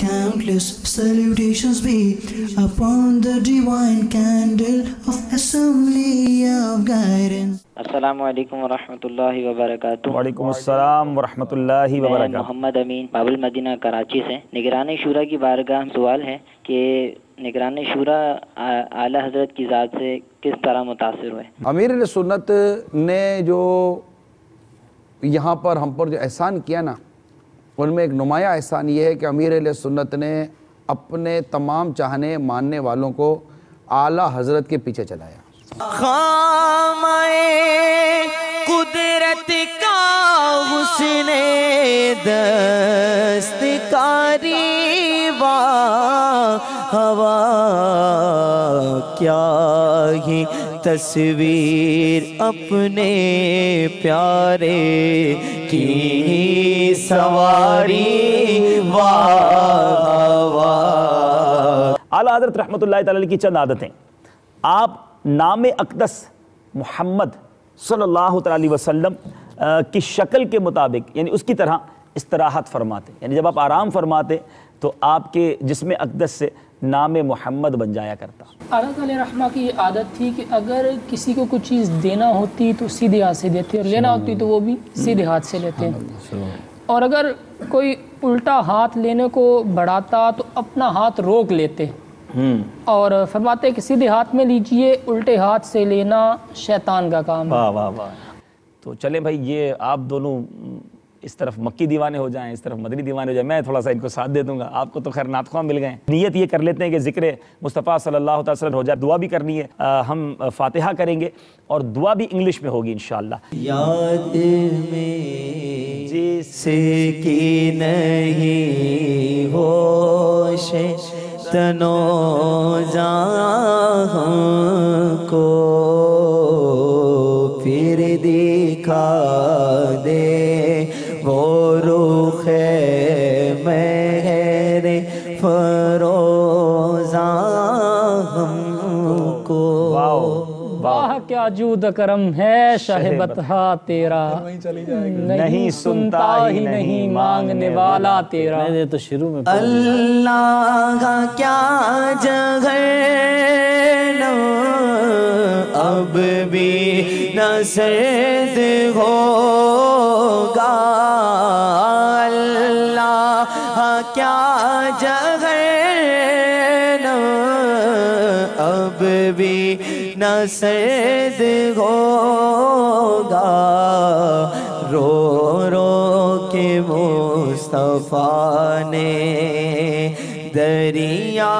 Countless salutations be upon the divine candle of assembly of guidance. السلام علیکم ورحمۃ اللہ وبرکاتہ۔ وعلیکم السلام ورحمۃ اللہ میں وبرکاتہ۔ محمد امین باب المدینہ کراچی سے۔ نگران شورا کی بارگاہ سوال ہے کہ نگران شورا اعلیٰ حضرت کی ذات سے کس طرح متاثر ہوئے؟ امیر علیہ سنت نے جو یہاں پر ہم پر جو احسان کیا نا، ان میں ایک نمایاں احسان یہ ہے کہ امیر علیہ سنت نے اپنے تمام چاہنے ماننے والوں کو اعلیٰ حضرت کے پیچھے چلایا۔ خامۂ قدرت کا حسن دستکاری ہوا کیا ہی تصویر اپنے پیارے کی سواری اعلیٰ حضرت رحمۃ اللہ تعالی کی چند عادتیں۔ آپ نام اقدس محمد صلی اللہ علیہ وسلم کی شکل کے مطابق، یعنی اس کی طرح استراحت فرماتے، یعنی جب آپ آرام فرماتے تو آپ کے جسم اقدس سے نام محمد بن جایا کرتا۔ اعلیٰ علیہ رحمہ کی یہ عادت تھی کہ اگر کسی کو کچھ چیز دینا ہوتی تو سیدھے ہاتھ سے دیتے، اور لینا ہوتی تو وہ بھی سیدھے ہاتھ سے لیتے، اور اگر کوئی الٹا ہاتھ لینے کو بڑھاتا تو اپنا ہاتھ روک لیتے اور فرماتے کہ سیدھے ہاتھ میں لیجئے، الٹے ہاتھ سے لینا شیطان کا کام ہے۔ واہ واہ واہ۔ تو چلیں بھائی، یہ آپ دونوں اس طرف مکی دیوانے ہو جائیں، اس طرف مدنی دیوانے ہو جائیں، میں تھوڑا سا ان کو ساتھ دے دوں گا۔ آپ کو تو خیر نعت خواہ مل گئے ہیں۔ نیت یہ کر لیتے ہیں کہ ذکر مصطفیٰ صلی اللہ علیہ وسلم ہو جائے، دعا بھی کرنی ہے، ہم فاتحہ کریں گے اور دعا بھی انگلش میں ہوگی انشاءاللہ۔ یاد میں جس کی نہیں ہوش تنو جان کو پھر دکھا دے وہ رخ مہر فروزاں ہم کو۔ واہ کیا جود کرم ہے شاہ بطحا تیرا، نہیں سنتا ہی نہیں مانگنے والا تیرا۔ تو شروع میں اللہ کا کیا جگہ اب بھی نہ سرد ہوگا، اللہ کا کیا جگہ اب بھی نہ سرد ہوگا، رو رو کے مصطفیٰ نے دریا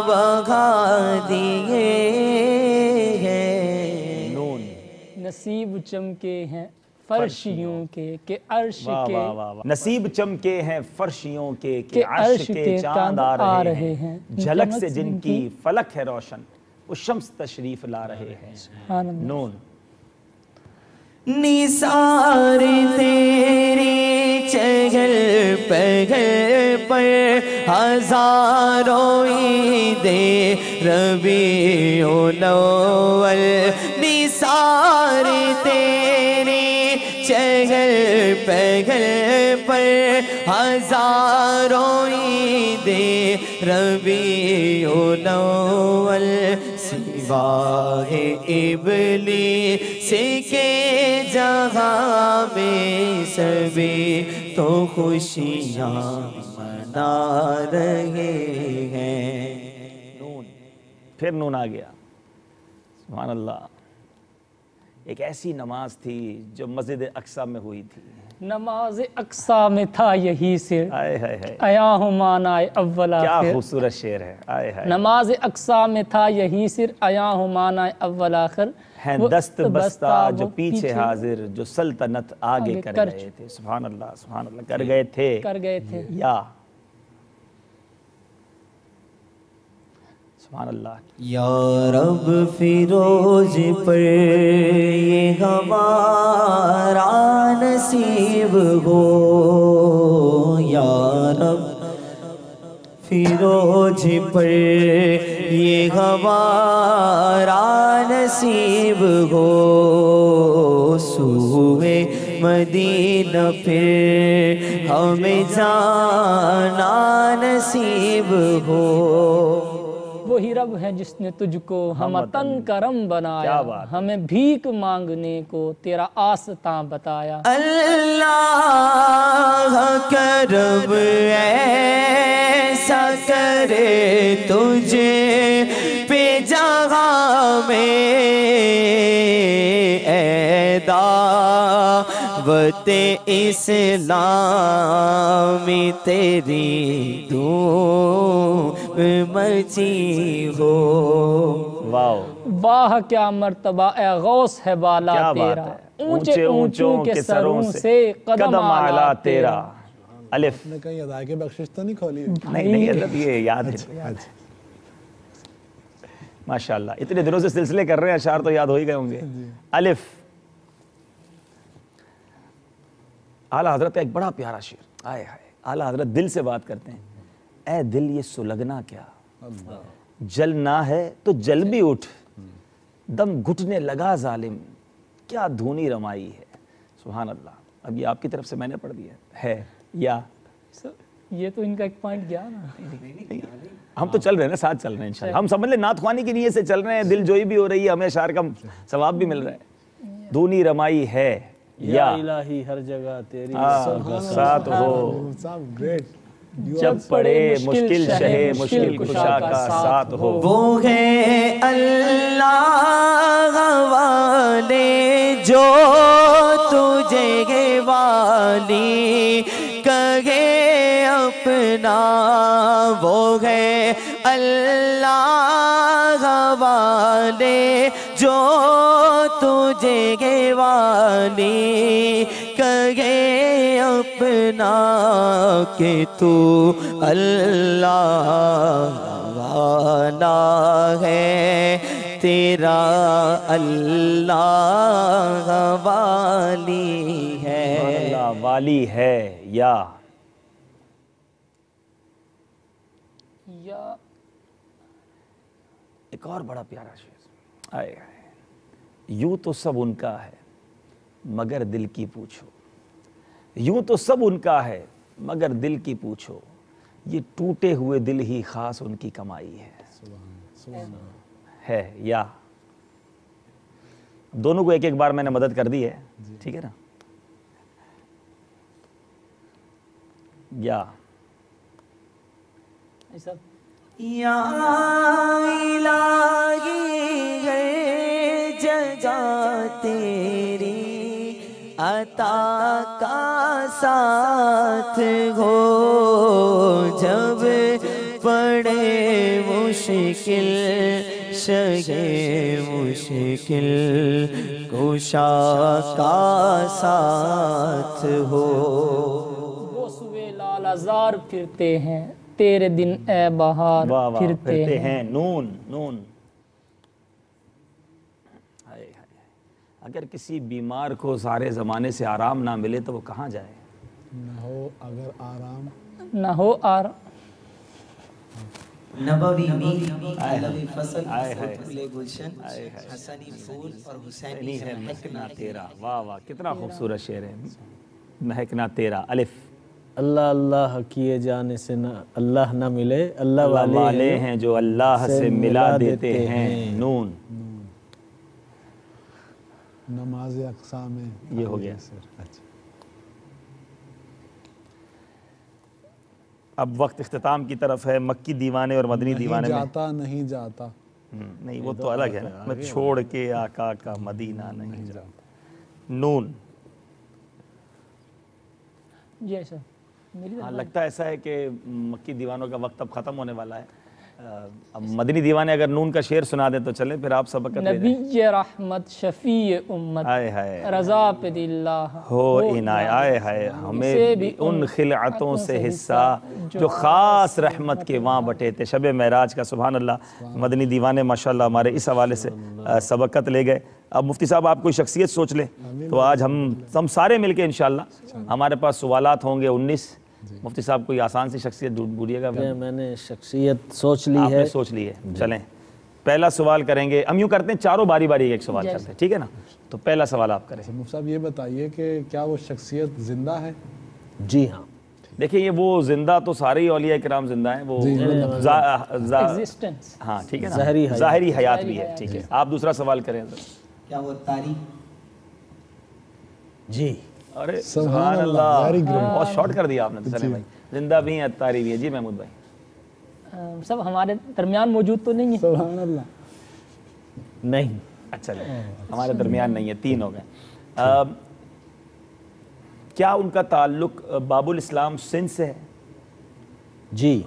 بہا دیے ہیں۔ نصیب چمکے ہیں فرشیوں کے کہ عرش کے، نصیب چمکے ہیں فرشیوں کے کہ عرش کے چاند آ رہے ہیں، جھلک سے جن کی فلک ہے روشن وہ شمس تشریف لا رہے ہیں۔ نون۔ نثار تیری چہل پہل پر ہزاروں عید ربیع الاول، نثار تیری چہل پہل پر ہزاروں عید ربیع الاول، سواہ ابلیس کے جہاں میں سبھی تو خوشیاں منا رہے ہیں۔ نون، پھر نون آ گیا۔ سبحان اللہ۔ ایک ایسی نماز تھی جو مسجد اقصیٰ میں ہوئی تھی، نماز اقصیٰ میں تھا یہی سر، ایا ہوں مانائے اول آخر۔ کیا خوبصورت شعر ہے۔ نماز اقصیٰ میں تھا یہی سر، ایا ہوں مانائے اول آخر، ہیں دست بستہ جو پیچھے حاضر، جو سلطنت آگے کر گئے تھے۔ سبحان اللہ سبحان اللہ۔ کر گئے تھے یا سبحان اللہ۔ یا رب فیروز پر یہ ہمارا نصیب ہو، یا رب فیروز پر یہ ہمارا نصیب ہو، سوئے مدینہ پھر ہمیں جانا نصیب ہو۔ وہی رب ہے جس نے تجھ کو ہمتن کرم بنایا، ہمیں بھیک مانگنے کو تیرا آستاں بتایا۔ اللہ کرم ایسا کرے تجھے پہ جہاں میں، اے دعوت اسلامی تیری دھوم مچی ہو۔ واو، واہ کیا مرتبہ اے غوث ہے بالا تیرا، اونچے اونچوں کے سروں سے قدم اعلیٰ تیرا۔ الف نے کہیں ادائے بخشش تو نہیں کھولی؟ نہیں حضرت یہ یاد ہے ماشاءاللہ، اتنے دنوں سے سلسلے کر رہے ہیں، اشعار تو یاد ہو ہی گئے ہوں گے۔ الف، اعلیٰ حضرت کا ایک بڑا پیارا شعر، آئے ہائے، اعلیٰ حضرت دل سے بات کرتے ہیں۔ اے دل یہ سلگنا کیا، جلنا ہے تو جل بھی اٹھ، دم گھٹنے لگا ظالم، کیا دھونی رمائی ہے۔ سبحان اللہ۔ اب یہ آپ کی طرف سے میں نے پڑھ دیا ہے یا یہ تو ان کا ایک پوائنٹ گیا نا۔ ہم تو چل رہے ہیں نا، ساتھ چل رہے ہیں انشاءاللہ۔ ہم سمجھ لیں نعت خوانی کی نیت سے چل رہے ہیں، دل جوئی بھی ہو رہی ہے، ہمیں اشعار کا ثواب بھی مل رہا ہے۔ دھونی رمائی ہے یا الہی ہر جگہ تیری ساتھ ہو، گریٹ۔ جب پڑے مشکل شہے مشکل کشا کا ساتھ ہو۔ وہ ہے اللہ والے جو تجھے والی کہے اپنا، وہ ہے اللہ والے جو تجھے والی کہے اپنا، کہ تو اللہ والا ہے، تیرا اللہ والی ہے۔ اللہ والی ہے یا ایک اور بڑا پیارا شعر، آئے آئے، یوں تو سب ان کا ہے مگر دل کی پوچھو، یوں تو سب ان کا ہے مگر دل کی پوچھو، یہ ٹوٹے ہوئے دل ہی خاص ان کی کمائی ہے یا دونوں کو ایک ایک بار میں نے مدد کر دی ہے، ٹھیک ہے نا۔ یا یا الہی ہے جگہ تیری عطا کا ساتھ ہو، جب پڑے مشکل شگے مشکل کشا کا ساتھ ہو۔ وہ سوے لال ازار پھرتے ہیں، تیرے دن اے بہار پھرتے ہیں۔ نون نون، اگر کسی بیمار کو سارے زمانے سے آرام نہ ملے تو وہ کہاں جائے؟ نہ ہو اگر آرام، نہ ہو آرام۔ نبوی میل علوی فصل پھول گلشن، حسنی پھول اور حسینی ہے مہکنا تیرا۔ واہ واہ، کتنا خوبصورت شعر ہے، مہکنا تیرا۔ الف، اللہ اللہ کیے جانے سے نہ اللہ نہ ملے، اللہ والے ہیں جو اللہ سے ملا دیتے ہیں۔ نون، نماز اقسام یہ ہو گیا۔ اب وقت اختتام کی طرف ہے۔ مکی دیوانے اور مدنی دیوانے میں جاتا نہیں جاتا، نہیں، وہ تو الگ ہے نا، میں چھوڑ کے آقا کا مدینہ نہیں جاتا۔ نون، جی ایسا ہاں لگتا ہے ایسا ہے کہ مکی دیوانوں کا وقت اب ختم ہونے والا ہے۔ اب مدنی دیوانے اگر نون کا شعر سنا دیں تو چلیں، پھر آپ سبقت لے جائیں۔ نبی رحمت شفیع امت آئے ہائے رضا پہ اللہ ہو عنایت، آئے ہائے، ہمیں بھی ان خلعتوں سے حصہ جو خاص رحمت کے وہاں بٹے تھے۔ شب معراج کا سبحان اللہ، مدنی دیوانے ماشاءاللہ ہمارے اس حوالے سے سبقت لے گئے۔ اب مفتی صاحب آپ کوئی شخصیت سوچ لیں تو آج ہم سارے مل کے انشاءاللہ، ہمارے پاس سوالات ہوں گے 19۔ مفتی صاحب کوئی آسان سی شخصیت ڈھونڈیے گا۔ میں نے شخصیت سوچ لی آپ ہے، نے سوچ لی ہے، چلیں پہلا سوال کریں گے، ہم یوں کرتے ہیں چاروں باری باری ایک سوال کرتے ہیں، ٹھیک ہے نا؟ تو پہلا سوال آپ کریں۔ مفتی صاحب یہ بتائیے کہ کیا وہ شخصیت زندہ ہے؟ جی ہاں، دیکھیں یہ وہ زندہ تو سارے ہی اولیاء کرام زندہ ہیں، وہ ایگزسٹنس، ہاں ٹھیک ہے نا، ظاہری ظاہری حیات بھی ہے، ٹھیک ہے۔ آپ دوسرا سوال کریں۔ کیا وہ طاری؟ جی، ارے سبحان اللہ، بہت شارٹ کر دیا آپ نے تو سلیم بھائی، زندہ بھی ہیں اتاری بھی ہے۔ جی محمود بھائی۔ سب ہمارے درمیان موجود تو نہیں ہے؟ سبحان اللہ، نہیں، اچھا ہمارے درمیان نہیں ہے، 3 ہو گئے۔ کیا ان کا تعلق باب الاسلام سندھ سے ہے؟ جی،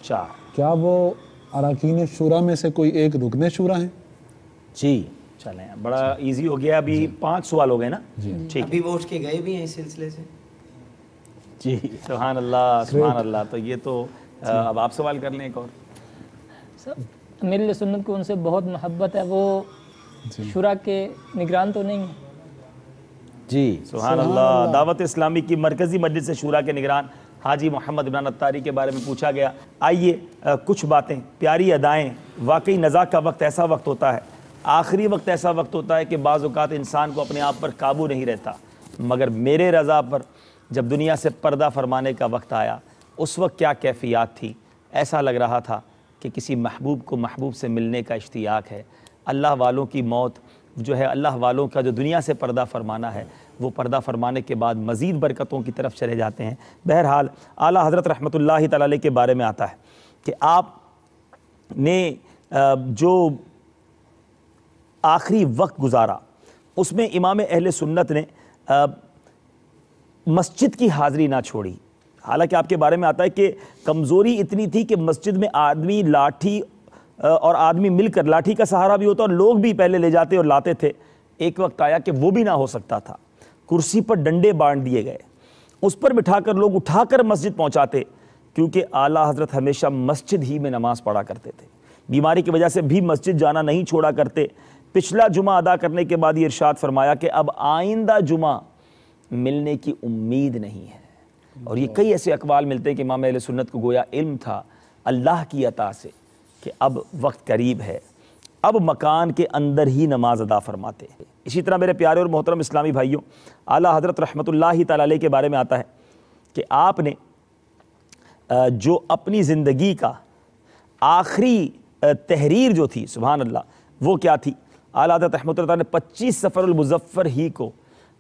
4۔ کیا وہ اراکین شورا میں سے کوئی ایک رکن شورا ہیں؟ جی، چلیں بڑا ایزی ہو گیا، ابھی 5 سوال ہو گئے نا؟ ٹھیک، ابھی وہ اٹھ کے گئے بھی ہیں اس سلسلے سے؟ جی، سبحان اللہ سبحان اللہ۔ تو یہ تو اب آپ سوال کر لیں ایک اور۔ سب میرے سنت کو ان سے بہت محبت ہے، وہ شورا کے نگران تو نہیں ہیں؟ جی، سبحان اللہ۔ دعوت اسلامی کی مرکزی مجلس شورا کے نگران حاجی محمد عمران اتاری کے بارے میں پوچھا گیا۔ آئیے کچھ باتیں، پیاری ادائیں۔ واقعی نزاع کا وقت ایسا وقت ہوتا ہے، آخری وقت ایسا وقت ہوتا ہے کہ بعض اوقات انسان کو اپنے آپ پر قابو نہیں رہتا، مگر میرے رضا پر جب دنیا سے پردہ فرمانے کا وقت آیا، اس وقت کیا کیفیات تھی، ایسا لگ رہا تھا کہ کسی محبوب کو محبوب سے ملنے کا اشتیاق ہے۔ اللہ والوں کی موت جو ہے، اللہ والوں کا جو دنیا سے پردہ فرمانا ہے، وہ پردہ فرمانے کے بعد مزید برکتوں کی طرف چلے جاتے ہیں۔ بہرحال اعلیٰ حضرت رحمۃ اللہ تعالی علیہ کے بارے میں آتا ہے کہ آپ نے جو آخری وقت گزارا اس میں امام اہل سنت نے مسجد کی حاضری نہ چھوڑی۔ حالانکہ آپ کے بارے میں آتا ہے کہ کمزوری اتنی تھی کہ مسجد میں آدمی لاٹھی اور آدمی مل کر لاٹھی کا سہارا بھی ہوتا اور لوگ بھی پہلے لے جاتے اور لاتے تھے۔ ایک وقت آیا کہ وہ بھی نہ ہو سکتا تھا، کرسی پر ڈنڈے باندھ دیے گئے، اس پر بٹھا کر لوگ اٹھا کر مسجد پہنچاتے، کیونکہ اعلیٰ حضرت ہمیشہ مسجد ہی میں نماز پڑھا کرتے تھے۔ بیماری کی وجہ سے بھی مسجد جانا نہیں چھوڑا کرتے۔ پچھلا جمعہ ادا کرنے کے بعد یہ ارشاد فرمایا کہ اب آئندہ جمعہ ملنے کی امید نہیں ہے۔ اور یہ کئی ایسے اقوال ملتے ہیں کہ امام اہل سنت کو گویا علم تھا اللہ کی عطا سے کہ اب وقت قریب ہے، اب مکان کے اندر ہی نماز ادا فرماتے ہیں۔ اسی طرح میرے پیارے اور محترم اسلامی بھائیوں، اعلیٰ حضرت رحمۃ اللہ تعالی علیہ کے بارے میں آتا ہے کہ آپ نے جو اپنی زندگی کا آخری تحریر جو تھی، سبحان اللہ، وہ کیا تھی؟ اعلیٰ حضرت رحمۃ اللہ نے 25 صفر المظفر ہی کو،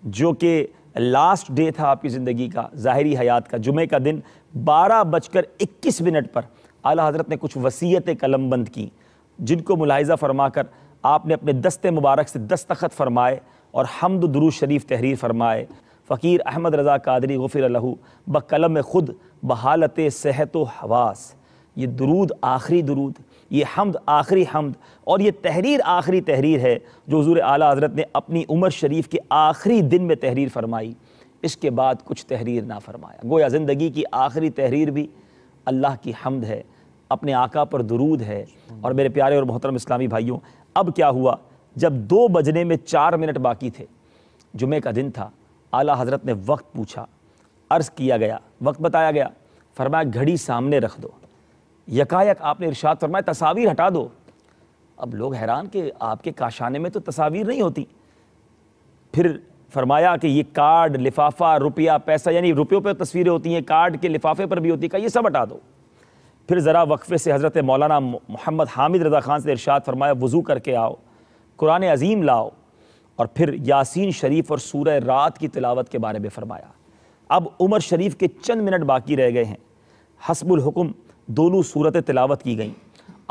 جو کہ لاسٹ ڈے تھا آپ کی زندگی کا، ظاہری حیات کا، جمعے کا دن 12:21 پر اعلیٰ حضرت نے کچھ وصیتیں قلم بند کی، جن کو ملاحظہ فرما کر آپ نے اپنے دست مبارک سے دستخط فرمائے اور حمد و درود شریف تحریر فرمائے۔ فقیر احمد رضا قادری غفر لہ بقلم خود بحالت صحت و حواس، یہ درود آخری درود، یہ حمد آخری حمد، اور یہ تحریر آخری تحریر ہے جو حضور اعلیٰ حضرت نے اپنی عمر شریف کے آخری دن میں تحریر فرمائی۔ اس کے بعد کچھ تحریر نہ فرمایا۔ گویا زندگی کی آخری تحریر بھی اللہ کی حمد ہے، اپنے آقا پر درود ہے۔ اور میرے پیارے اور محترم اسلامی بھائیوں، اب کیا ہوا؟ جب 2 بجنے میں 4 منٹ باقی تھے، جمعے کا دن تھا، اعلیٰ حضرت نے وقت پوچھا، عرض کیا گیا، وقت بتایا گیا، فرمایا گھڑی سامنے رکھ دو۔ یکایک آپ نے ارشاد فرمایا تصاویر ہٹا دو۔ اب لوگ حیران کہ آپ کے کاشانے میں تو تصاویر نہیں ہوتی۔ پھر فرمایا کہ یہ کارڈ، لفافہ، روپیہ، پیسہ، یعنی روپیوں پہ تصویریں ہوتی ہیں، کارڈ کے لفافے پر بھی ہوتی ہے، کہ یہ سب ہٹا دو۔ پھر ذرا وقفے سے حضرت مولانا محمد حامد رضا خان سے ارشاد فرمایا وضو کر کے آؤ، قرآن عظیم لاؤ، اور پھر یاسین شریف اور سورہ رات کی تلاوت کے بارے میں فرمایا۔ اب عمر شریف کے چند منٹ باقی رہ گئے ہیں، حسب الحکم دونوں صورتیں تلاوت کی گئیں۔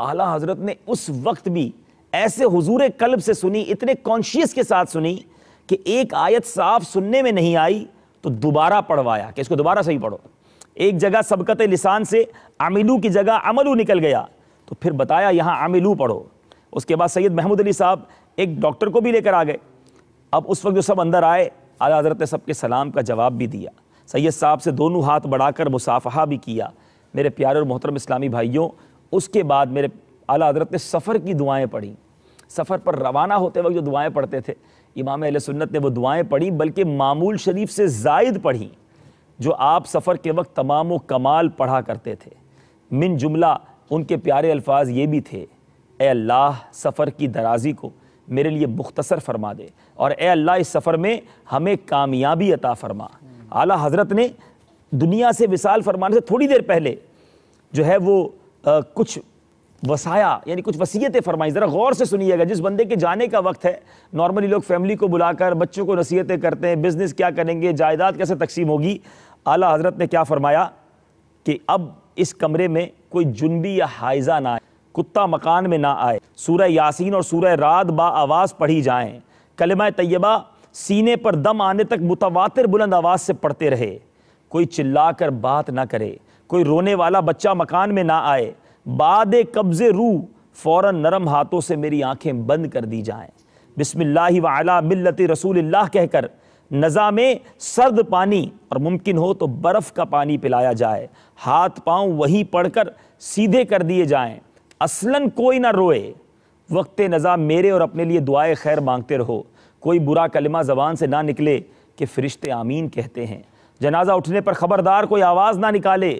اعلیٰ حضرت نے اس وقت بھی ایسے حضور قلب سے سنی، اتنے کانشیس کے ساتھ سنی کہ ایک آیت صاف سننے میں نہیں آئی تو دوبارہ پڑھوایا کہ اس کو دوبارہ صحیح پڑھو۔ ایک جگہ سبقت لسان سے عملو کی جگہ عملو نکل گیا تو پھر بتایا یہاں عملو پڑھو۔ اس کے بعد سید محمود علی صاحب ایک ڈاکٹر کو بھی لے کر آ گئے۔ اب اس وقت جو سب اندر آئے، اعلیٰ حضرت نے سب کے سلام کا جواب بھی دیا، سید صاحب سے دونوں ہاتھ بڑھا کر مصافحہ بھی کیا۔ میرے پیارے اور محترم اسلامی بھائیوں، اس کے بعد میرے اعلیٰ حضرت نے سفر کی دعائیں پڑھیں۔ سفر پر روانہ ہوتے وقت جو دعائیں پڑھتے تھے، امام اہل سنت نے وہ دعائیں پڑھی، بلکہ معمول شریف سے زائد پڑھی، جو آپ سفر کے وقت تمام و کمال پڑھا کرتے تھے۔ من جملہ ان کے پیارے الفاظ یہ بھی تھے اے اللہ سفر کی درازی کو میرے لیے مختصر فرما دے، اور اے اللہ اس سفر میں ہمیں کامیابی عطا فرما۔ اعلیٰ حضرت نے دنیا سے وصال فرمانے سے تھوڑی دیر پہلے جو ہے وہ کچھ وصایا یعنی کچھ وصیتیں فرمائیں۔ ذرا غور سے سنیے گا، جس بندے کے جانے کا وقت ہے، نارملی لوگ فیملی کو بلا کر بچوں کو نصیحتیں کرتے ہیں، بزنس کیا کریں گے، جائیداد کیسے تقسیم ہوگی۔ اعلیٰ حضرت نے کیا فرمایا کہ اب اس کمرے میں کوئی جنبی یا حائزہ نہ آئے، کتا مکان میں نہ آئے، سورہ یاسین اور سورہ رعد با آواز پڑھی جائیں، کلمہ طیبہ سینے پر دم آنے تک متواتر بلند آواز سے پڑھتے رہے، کوئی چلا کر بات نہ کرے، کوئی رونے والا بچہ مکان میں نہ آئے، بعد قبض روح فوراً نرم ہاتھوں سے میری آنکھیں بند کر دی جائیں، بسم اللہ وعلی ملت رسول اللہ کہہ کر نزا میں سرد پانی اور ممکن ہو تو برف کا پانی پلایا جائے، ہاتھ پاؤں وہی پڑھ کر سیدھے کر دیے جائیں، اصلاً کوئی نہ روئے، وقت نزا میرے اور اپنے لیے دعائے خیر مانگتے رہو، کوئی برا کلمہ زبان سے نہ نکلے کہ فرشتے آمین کہتے ہیں، جنازہ اٹھنے پر خبردار کوئی آواز نہ نکالے،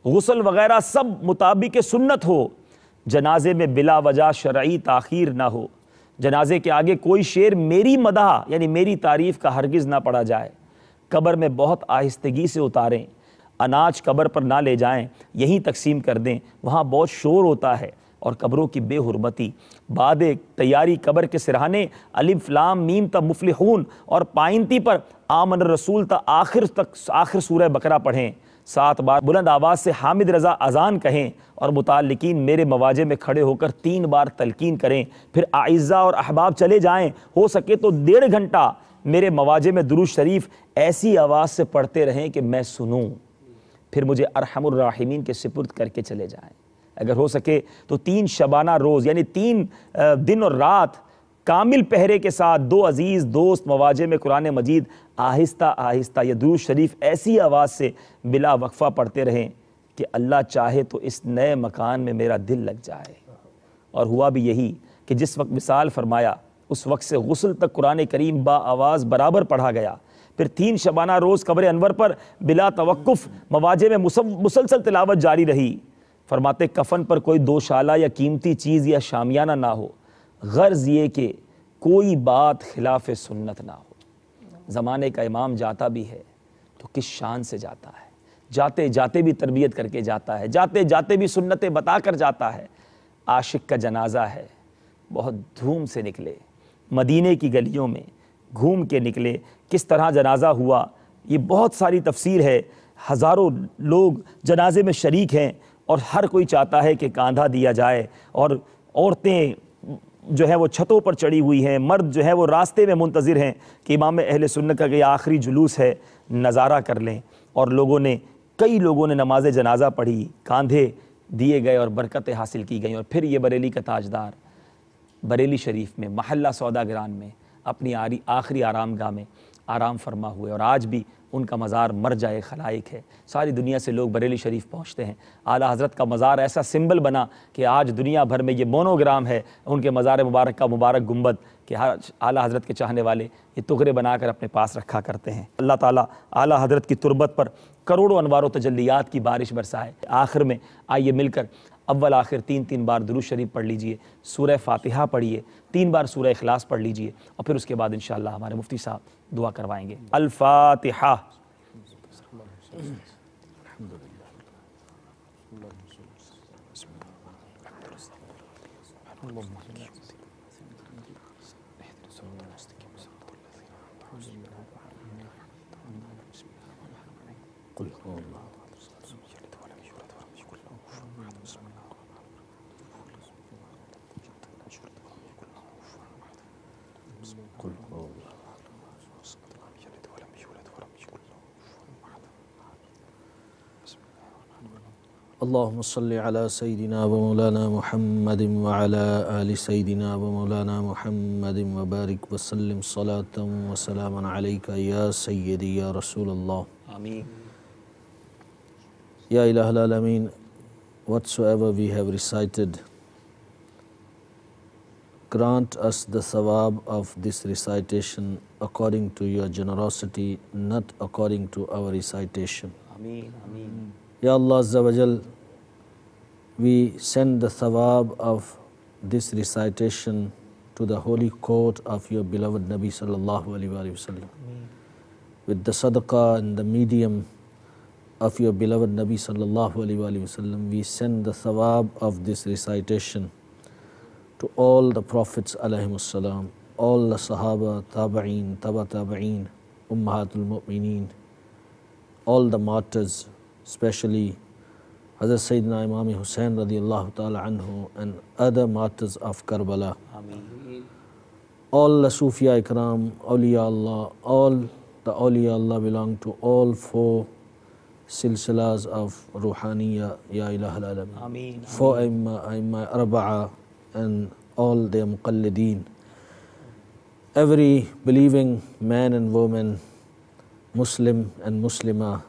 غسل وغیرہ سب مطابق سنت ہو، جنازے میں بلا وجہ شرعی تاخیر نہ ہو، جنازے کے آگے کوئی شعر میری مدح یعنی میری تعریف کا ہرگز نہ پڑھا جائے، قبر میں بہت آہستگی سے اتاریں، اناج قبر پر نہ لے جائیں، یہیں تقسیم کر دیں، وہاں بہت شور ہوتا ہے اور قبروں کی بے حرمتی، بعد تیاری قبر کے سرہانے الف لام میم تا مفلحون اور پائنتی پر آمن الرسول تا آخر سورہ بقرہ پڑھیں، 7 بار بلند آواز سے حامد رضا اذان کہیں اور متعلقین میرے مواجہ میں کھڑے ہو کر 3 بار تلقین کریں، پھر اعزاء اور احباب چلے جائیں، ہو سکے تو 1.5 گھنٹہ میرے مواجہ میں درود شریف ایسی آواز سے پڑھتے رہیں کہ میں سنوں، پھر مجھے ارحم الراحمین کے سپرد کر کے چلے جائیں، اگر ہو سکے تو 3 شبانہ روز یعنی 3 دن اور رات کامل پہرے کے ساتھ 2 عزیز دوست مواجہ میں قرآن مجید آہستہ آہستہ یا درود شریف ایسی آواز سے بلا وقفہ پڑھتے رہیں کہ اللہ چاہے تو اس نئے مکان میں میرا دل لگ جائے۔ اور ہوا بھی یہی کہ جس وقت وصال فرمایا اس وقت سے غسل تک قرآن کریم با آواز برابر پڑھا گیا، پھر 3 شبانہ روز قبر انور پر بلا توقف مواجہ میں مسلسل تلاوت جاری رہی۔ فرماتے کفن پر کوئی دوشالہ یا قیمتی چیز یا شامیانہ نہ ہو، غرض یہ کہ کوئی بات خلاف سنت نہ ہو۔ زمانے کا امام جاتا بھی ہے تو کس شان سے جاتا ہے، جاتے جاتے بھی تربیت کر کے جاتا ہے، جاتے جاتے بھی سنتیں بتا کر جاتا ہے۔ عاشق کا جنازہ ہے، بہت دھوم سے نکلے، مدینے کی گلیوں میں گھوم کے نکلے، کس طرح جنازہ ہوا یہ بہت ساری تفسیر ہے، ہزاروں لوگ جنازے میں شریک ہیں اور ہر کوئی چاہتا ہے کہ کاندھا دیا جائے، اور عورتیں جو ہے وہ چھتوں پر چڑھی ہوئی ہیں، مرد جو ہے وہ راستے میں منتظر ہیں کہ امام اہل سنت کا یہ آخری جلوس ہے، نظارہ کر لیں، اور کئی لوگوں نے نماز جنازہ پڑھی، کاندھے دیے گئے اور برکتیں حاصل کی گئیں، اور پھر یہ بریلی کا تاجدار بریلی شریف میں محلہ سوداگران میں اپنی آخری آرام گاہ میں آرام فرما ہوئے، اور آج بھی ان کا مزار مرجع خلائق ہے، ساری دنیا سے لوگ بریلی شریف پہنچتے ہیں۔ اعلیٰ حضرت کا مزار ایسا سمبل بنا کہ آج دنیا بھر میں یہ مونوگرام ہے ان کے مزار مبارک کا مبارک گنبد کہ اعلیٰ حضرت کے چاہنے والے یہ تغرے بنا کر اپنے پاس رکھا کرتے ہیں۔ اللہ تعالیٰ اعلیٰ حضرت کی تربت پر کروڑوں انوار و تجلیات کی بارش برسائے۔ آخر میں آئیے مل کر اول آخر 3 بار درود شریف پڑھ لیجئے، سورہ فاتحہ پڑھیے، 3 بار سورہ اخلاص پڑھ لیجئے، اور پھر اس کے بعد انشاءاللہ ہمارے مفتی صاحب دعا کروائیں گے۔ الفاتحہ۔ اللہم صلی علی سیدنا و مولانا محمد وعلی آل سیدنا و مولانا محمد وبارک وسلم صلاۃ و سلاما علیک یا سیدی یا رسول اللہ۔ آمین۔ Ya Ilah al-Alameen, whatsoever we have recited, grant us the thawab of this recitation according to your generosity, not according to our recitation. Ameen, ameen. Ya Allah Azza wa Jal, we send the thawab of this recitation to the holy court of your beloved Nabi sallallahu alaihi wasallam. With the sadaqah and the medium of your beloved Nabi sallallahu alaihi wasallam, we send the thawab of this recitation to all the prophets alaihimus salam, all the sahaba, tabi'een, taba tabi'een, ummahatul mu'mineen, all the martyrs, especially Hazrat Sayyidina Imam Hussain radiallahu ta'ala anhu and other martyrs of Karbala. All the Sufiya Ikram, Awliya Allah, all the Awliya Allah belong to all four silsilas of Ruhaniya, Ya Ilahal Alamin. Four Aimma Arba'a and all their Muqallideen. Every believing man and woman, Muslim and Muslimah,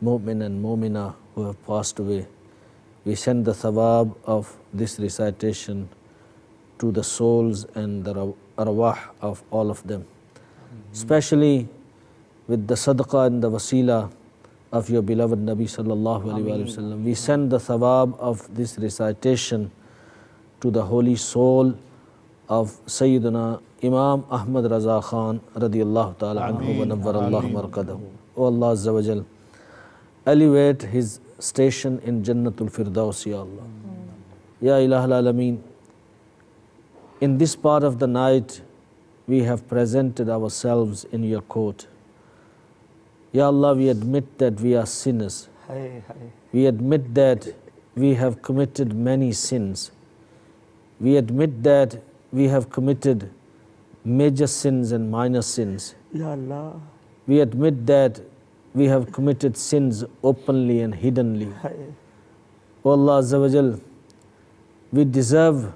Mu'min and Mu'minah who have passed away, we send the thawab of this recitation to the souls and the arwah of all of them. Especially with the sadaqah and the wasila of your beloved Nabi sallallahu alaihi wasallam, we send the thawab of this recitation to the holy soul of Sayyidina Imam Ahmad Raza Khan radiyallahu ta'ala anhu wa nawwarallahu marqadahu. O Allah Azza wa Jal, elevate his station in Jannatul Firdaus, Ya Allah. Ya Ilahal Alameen, in this part of the night we have presented ourselves in your court. Ya Allah, we admit that we are sinners. We admit that we have committed many sins. We admit that we have committed major sins and minor sins. Ya Allah. We admit that we have committed sins openly and hiddenly. O Allah Azza wa Jal, we deserve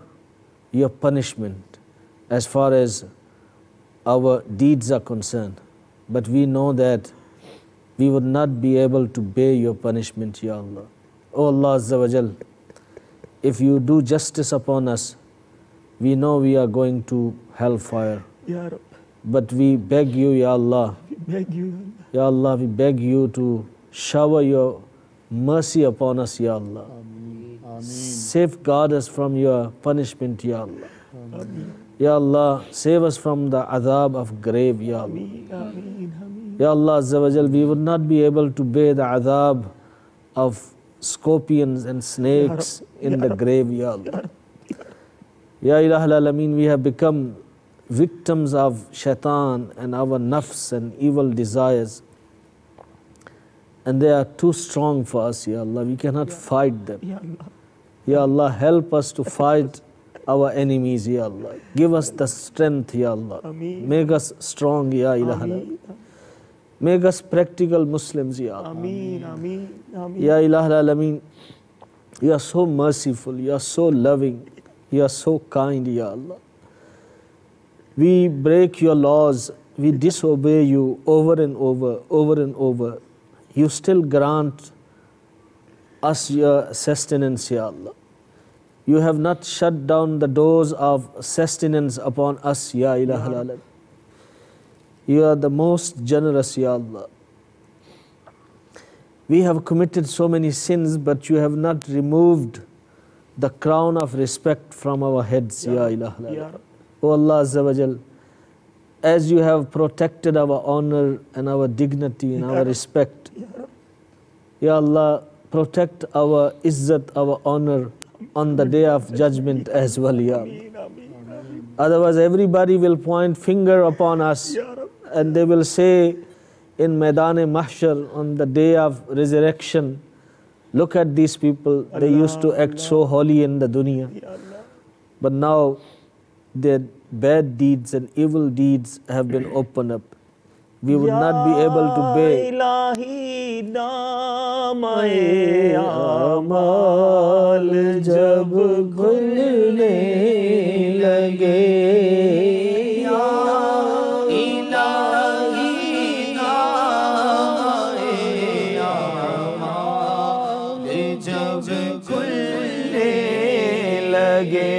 your punishment as far as our deeds are concerned. But we know that we would not be able to bear your punishment, Ya Allah. O Allah Azza wa Jal, if you do justice upon us, we know we are going to hellfire. Ya Rab. But we beg you, Ya Allah, Beg you, Ya Allah, we beg you to shower your mercy upon us, Ya Allah. Safeguard us from your punishment, Ya Allah. Ya Allah, save us from the adhab of grave, Ya Allah. Ya Allah Azza wa Jal, we would not be able to bear the adhab of scorpions and snakes in the grave, Ya Allah. Ya Ilahal Alameen, we have become victims of shaitan and our nafs and evil desires, and they are too strong for us, Ya Allah. We cannot fight them. Ya Allah, help us to fight our enemies, Ya Allah. Give us the strength, Ya Allah. Make us strong, Ya Ilahal. Make us practical Muslims, Ya Allah. Ya Ilahal Alameen, you are so merciful, you are so loving, you are so kind, Ya Allah. We break your laws, we disobey you over and over. You still grant us your sustenance, Ya Allah. You have not shut down the doors of sustenance upon us, Ya Ilahal Alam. You are the most generous, Ya Allah. We have committed so many sins, but you have not removed the crown of respect from our heads, Ya Ilahal Alam. O Allah Azza wa Jal, as you have protected our honor and our dignity and our respect, Ya Allah, protect our izzat, our honor on the day of judgment as well, Ya Allah. Otherwise everybody will point finger upon us and they will say in Maidan-e-Mahshar on the day of resurrection, look at these people, they used to act so holy in the dunya, but now their bad deeds and evil deeds have been opened up. We would not be able to bear. Ilahi namae amal jab khulne lage, ya ilahi namae amal jab khulne lage,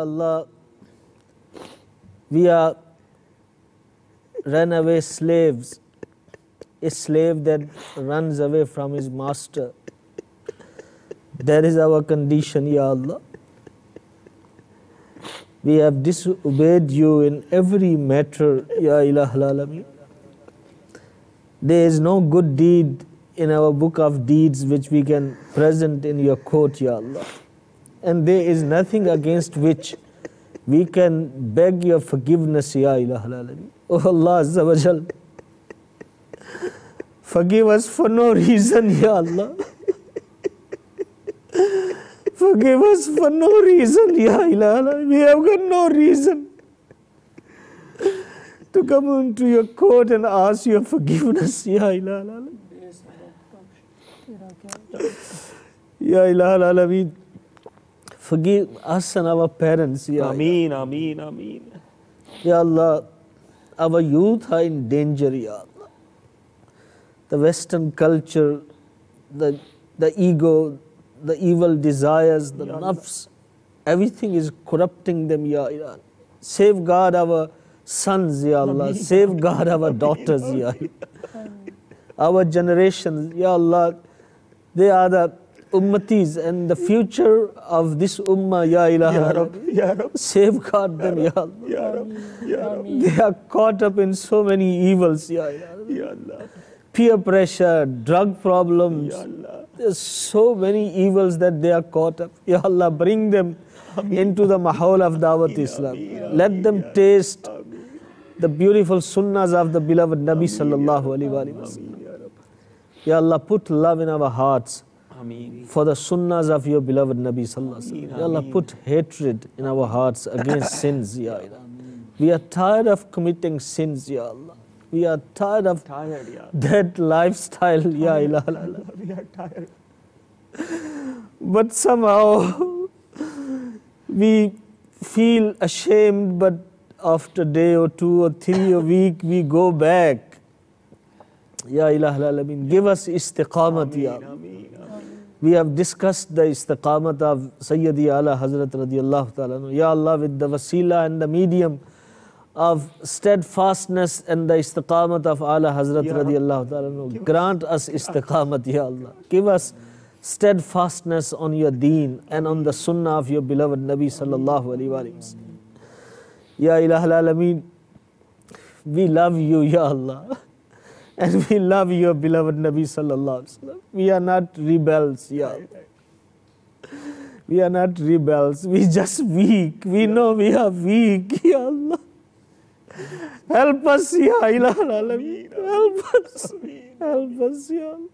Ya Allah, we are runaway slaves, a slave that runs away from his master. That is our condition, Ya Allah. We have disobeyed you in every matter, Ya Ilahul Alameen. There is no good deed in our book of deeds which we can present in your court, Ya Allah. And there is nothing against which we can beg your forgiveness, Ya Ilahul Alameen. Oh Allah Azza wa Jal, forgive us for no reason, Ya Allah. Forgive us for no reason, Ya Ilahul. We have got no reason to come into your court and ask your forgiveness, Ya Ilahul. Ya Ilahul, forgive us and our parents, Ya Ameen, Ameen, Ameen. Ya Allah, our youth are in danger, Ya Allah. The Western culture, the ego, the evil desires, the nafs, everything is corrupting them, Ya Allah. Safeguard our sons, Ya Allah. Safeguard our daughters, Ya Allah. Our generations, Ya Allah, they are the ummatis and the future of this ummah, Ya Ilaha. Safeguard them, Ya Allah. They are caught up in so many evils, Ya Allah. Peer pressure, drug problems. There's so many evils that they are caught up. Ya Allah, bring them into the mahal of Dawat Islam. Let them taste the beautiful sunnahs of the beloved Nabi sallallahu alaihi wasallam. Ya Allah, put love in our hearts for the sunnahs of your beloved Nabi sallallahu alaihi wasallam. Ya Allah, put hatred in our hearts against sins, Ya Allah. We are tired of committing sins, Ya Allah. We are tired of that lifestyle, Ya Allah. We are tired. But somehow we feel ashamed, but after a day or two or three a week, we go back. Ya Ilahul Alameen, give us istiqamat, Ya Allah. We have discussed the istiqamat of Sayyidi Ala Hazrat radiyallahu ta'ala. Ya Allah, with the wasila and the medium of steadfastness and the istiqamat of Ala Hazrat radiyallahu ta'ala, grant us istiqamat, Ya Allah. Give us steadfastness on your deen and on the sunnah of your beloved Nabi sallallahu alaihi wasallam. Ya Ilahul Alameen, we love you, Ya Allah, and we love your beloved Nabi sallallahu alaihi wasallam. We are not rebels, Ya Allah. We are not rebels. We just weak. We know we are weak, Ya Allah. Help us, Ya Ilahul Alameen. Help us. Help us, Ya Allah.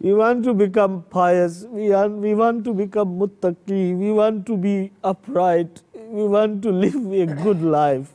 We want to become pious. We want to become muttaqi. We want to be upright. We want to live a good life.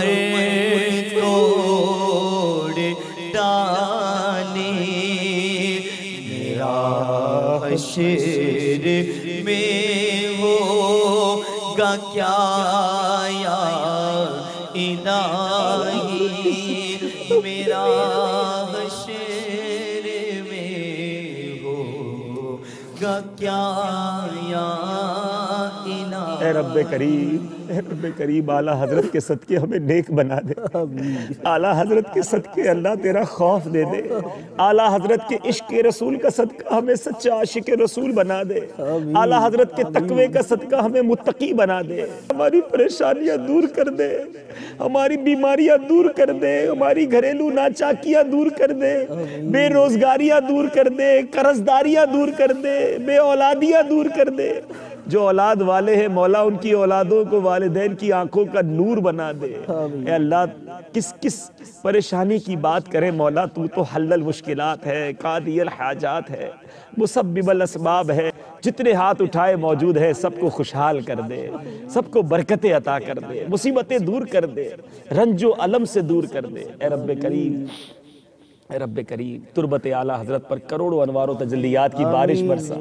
کمر توڑ ڈالے میرا حشر میں ہوگا کیا یا الہی میرا حشر میں ہوگا کیا یا الہی اے رب کریم، اے رب کریم، اعلیٰ حضرت کے صدقے ہمیں نیک بنا دے، اعلیٰ حضرت کے صدقے اللہ تیرا خوف دے دے، اعلیٰ حضرت کے عشق رسول کا صدقہ ہمیں سچا عاشق رسول بنا دے، اعلیٰ حضرت کے تقوی کا صدقہ ہمیں متقی بنا دے، ہماری پریشانیاں دور کر دے، ہماری بیماریاں دور کر دے، ہماری گھریلو ناچاکیاں دور کر دے، بے روزگاریاں دور کر دے، قرضداریاں دور کر دے، بے اولادیاں دور کر دے۔ جو اولاد والے ہیں مولا ان کی اولادوں کو والدین کی آنکھوں کا نور بنا دے۔ اے اللہ کس پریشانی کی بات کریں مولا، تو حل المشکلات ہے، قاضی الحاجات ہے، مسبب الاسباب ہے، جتنے ہاتھ اٹھائے موجود ہے سب کو خوشحال کر دے، سب کو برکتیں عطا کر دے، مصیبتیں دور کر دے، رنج و علم سے دور کر دے۔ اے رب کریم، اے رب کریم، تربت اعلیٰ حضرت پر کروڑوں انوار و تجلیات کی بارش برسا۔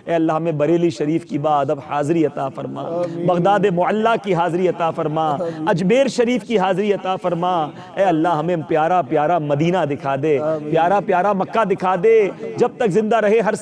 اے اللہ ہمیں بریلی شریف کی باادب حاضری عطا فرما، بغداد معلیٰ کی حاضری عطا فرما، اجمیر شریف کی حاضری عطا فرما۔ اے اللہ ہمیں پیارا پیارا مدینہ دکھا دے، پیارا پیارا مکہ دکھا دے، جب تک زندہ رہے ہر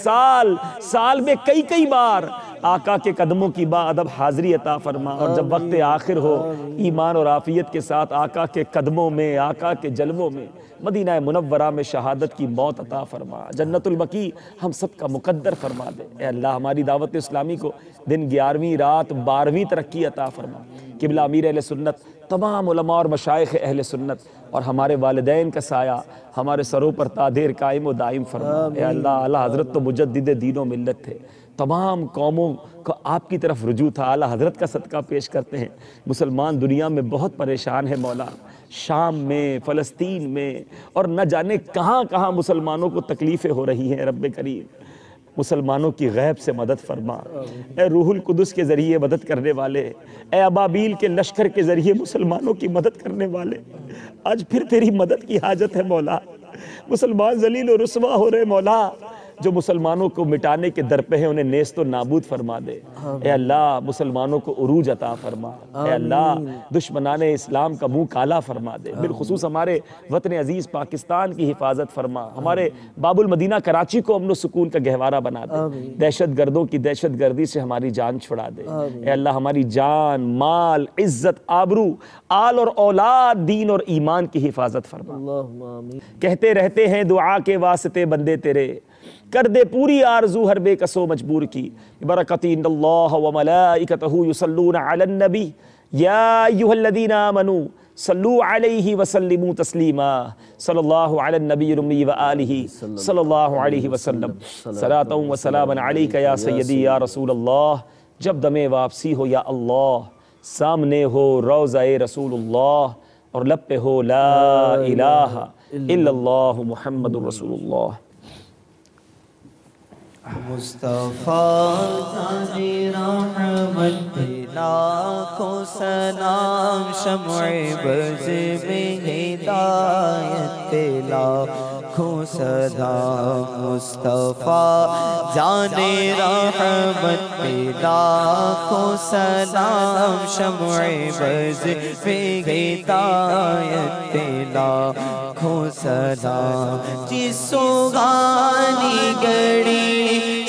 سال میں کئی بار آقا کے قدموں کی باادب حاضری عطا فرما، اور جب وقت آخر ہو ایمان اور عافیت کے ساتھ آقا کے قدموں میں، آقا کے جلووں میں، مدینہ منورہ میں شہادت کی موت عطا فرما، جنت البقیع ہم سب کا مقدر فرما دے۔ اے اللہ ہماری دعوت اسلامی کو دن 11ویں رات 12ویں ترقی عطا فرما۔ قبلہ امیر اہل سنت، تمام علماء اور مشائخ اہل سنت اور ہمارے والدین کا سایہ ہمارے سروں پر تادیر قائم و دائم فرما۔ اے اللہ اعلیٰ حضرت تو مجدد دین و ملت تھے، تمام قوموں کو آپ کی طرف رجوع تھا، اعلیٰ حضرت کا صدقہ پیش کرتے ہیں۔ مسلمان دنیا میں بہت پریشان ہے مولا، شام میں، فلسطین میں، اور نہ جانے کہاں کہاں مسلمانوں کو تکلیفیں ہو رہی ہیں۔ رب کریم مسلمانوں کی غیب سے مدد فرما، اے روح القدس کے ذریعے مدد کرنے والے، اے ابابیل کے لشکر کے ذریعے مسلمانوں کی مدد کرنے والے، آج پھر تیری مدد کی حاجت ہے مولا۔ مسلمان ذلیل و رسوا ہو رہے مولا، جو مسلمانوں کو مٹانے کے در پہ ہیں انہیں نیست و نابود فرما دے۔ اے اللہ مسلمانوں کو عروج عطا فرما، اے اللہ دشمنان اسلام کا منہ کالا فرما دے، بالخصوص ہمارے وطن عزیز پاکستان کی حفاظت فرما، ہمارے باب المدینہ کراچی کو امن و سکون کا گہوارہ بنا دے، دہشت گردوں کی دہشت گردی سے ہماری جان چھڑا دے۔ اے اللہ ہماری جان، مال، عزت، آبرو، آل اور اولاد، دین اور ایمان کی حفاظت فرما۔ کہتے رہتے ہیں دعا کے واسطے بندے تیرے، کر دے پوری آرزو ہر بے کس و مجبور کی۔ برکتی ان اللہ و ملائکتہ یصلون علی النبی یا ایھا الذین آمنوا صلوا علیہ وسلموا تسلیما، صلی اللہ علی النبی الامی وآلہ صلی اللہ علیہ وسلم، صلاۃ و سلاما علیک یا سیدی یا رسول اللہ۔ جب دم واپسی ہو یا اللہ، سامنے ہو روضہ رسول اللہ، اور لب پہ ہو لا الہ الا اللہ محمد رسول اللہ۔ مصطفیٰ جان رحمت پہ لاکھوں سلام، شمع بز میں ہدایت پہ لاکھوں سلام۔ مصطفیٰ جان رحمت پہ لاکھوں سلام، شمع بز میں ہدایت پہ لاکھوں سلام۔ جس سوگانی گڑی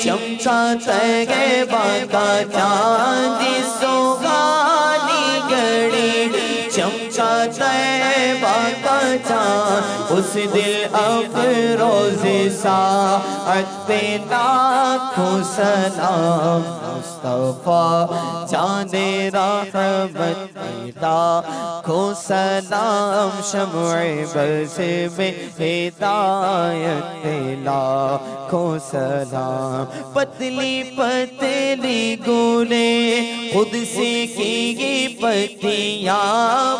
چمچا طیبہ کا چاند، جس سوگانی گڑی چمچا طیبہ کا چاند، اس دل افروز ساعت پہ لاکھوں سلام۔ مصطفیٰ جان رحمت پہ لاکھوں سلام، شمع بز میں ہدایت پہ لاکھوں سلام۔ پتلی پتلی گولے خود سے کی گئی پتیاں،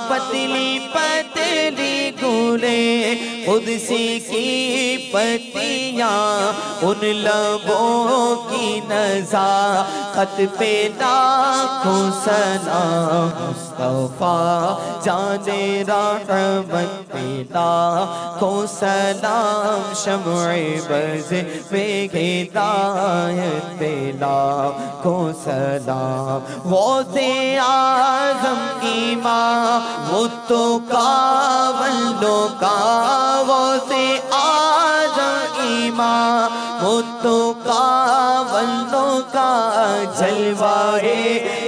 پتلی پتلی گولے قدسی کی پتیاں ان لبوں کی نزاکت پہ لاکھوں سلام مصطفیٰ جان رحمت پہ لاکھوں سلام شمع بز پہ ہدایت پہ لاکھوں سلام غوث اعظم امام متقی والوں کا غوث اعظم امام متقی والوں کا جلوہ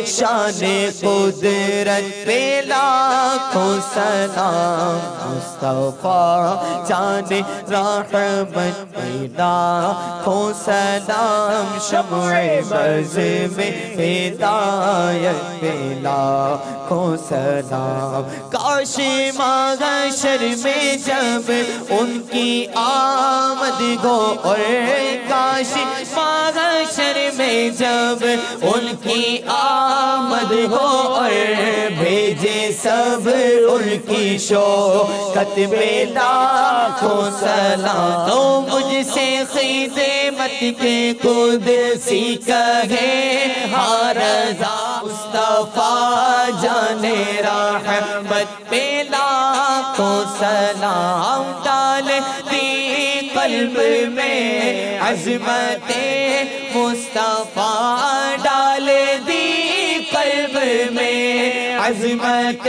شان قدرت پہ لاکھوں سلام مصطفیٰ جان رحمت پہ لاکھوں سلام شمع بز میں ہدایت پہ لاکھوں سلام کاش محشر میں جب ان کی آمد ہو اور کاش محشر میں جب ان کی آمد ہو اور بھیجے سب ان کی شوکت میں لاکھوں سلام تو مجھ سے خدمت کے قدسی کہے ہاں رضا مصطفیٰ جان رحمت پہ لاکھوں سلام ڈال دی قلب میں عظمت مصطفیٰ ڈال دی قلب میں عظمت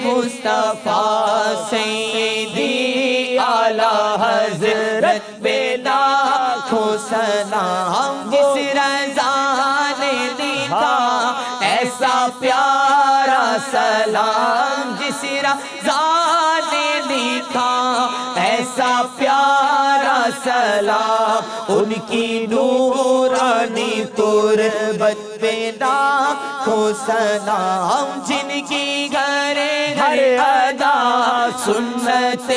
مصطفیٰ سیدی اعلیٰ حضرت پہ لاکھوں سلام جس رضا نے لکھا ایسا پیارا سلام جس رضا نے لکھا ایسا پیارا سلام ان کی نورانی تربت پہ لاکھوں سلام جن کی گھر گھر ادا سنت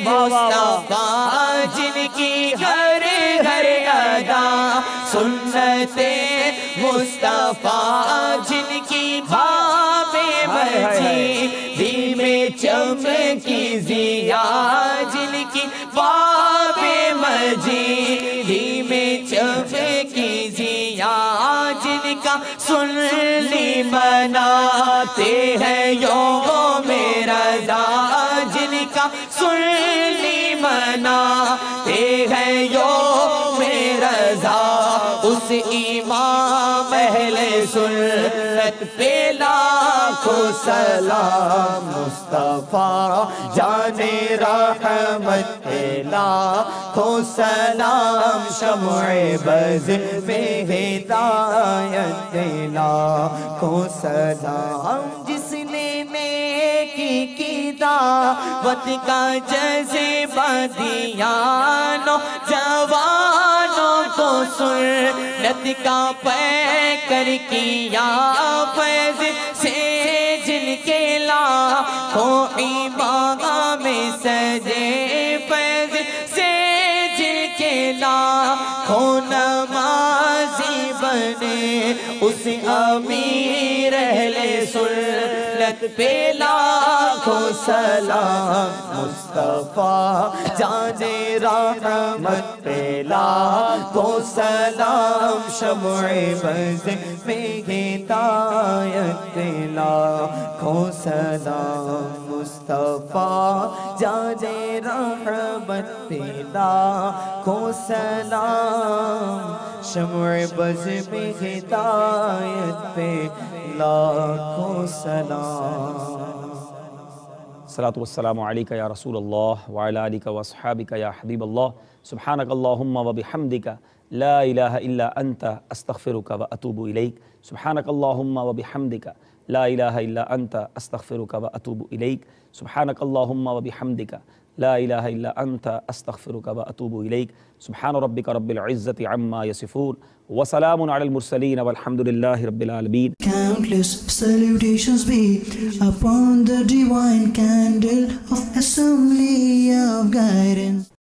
مصطفیٰ جن کی گھر گھر ادا سنت مصطفیٰ جن کی باب مجید میں چمکی ضیا جن کی باب مجید میں چمکی ضیا جن کا سنلی مناتے ہیں یوم رضا جن کا سنلی مناتے ہیں یوم رضا اس امام اہل سنت پہ لاکھوں سلام مصطفیٰ جان رحمت پہ لاکھوں سلام شمع بز پہ ہدایت پہ لاکھوں سلام جس نے نیکی کی دعوت کا جذبہ دیا نوجوانوں کو سنت کا پیکر کیا فیض سے جن کے لاکھوں امام سجے فیض سے جن کے لاکھوں نمازی بنے اس امیر اہل سنت پہ لاکھوں سلام مصطفیٰ جان رحمت پہ لاکھوں سلام شمع بز پہ ہدایت پہ لاکھوں سلام مصطفیٰ جان رحمت پہ لاکھوں سلام شمع بز پہ ہدایت پہ لاکھوں سلام الصلاة والسلام علیکہ یا رسول اللہ وعلی آلک واصحابک یا حبیب اللہ سبحانک اللہم وبحمدک لا الہ الا انت استغفرک واتوب الیک سبحانک اللہم وبحمدک لا الہ الا انت استغفرک واتوب الیک سبحانک اللہم وبحمدک لا الہ الا انت استغفرک واتوب الیک سبحان ربک رب العزت عما یصفون وسلام علی المرسلین والحمد للہ رب العالمین. Countless salutations be upon the divine candle of assembly of guidance.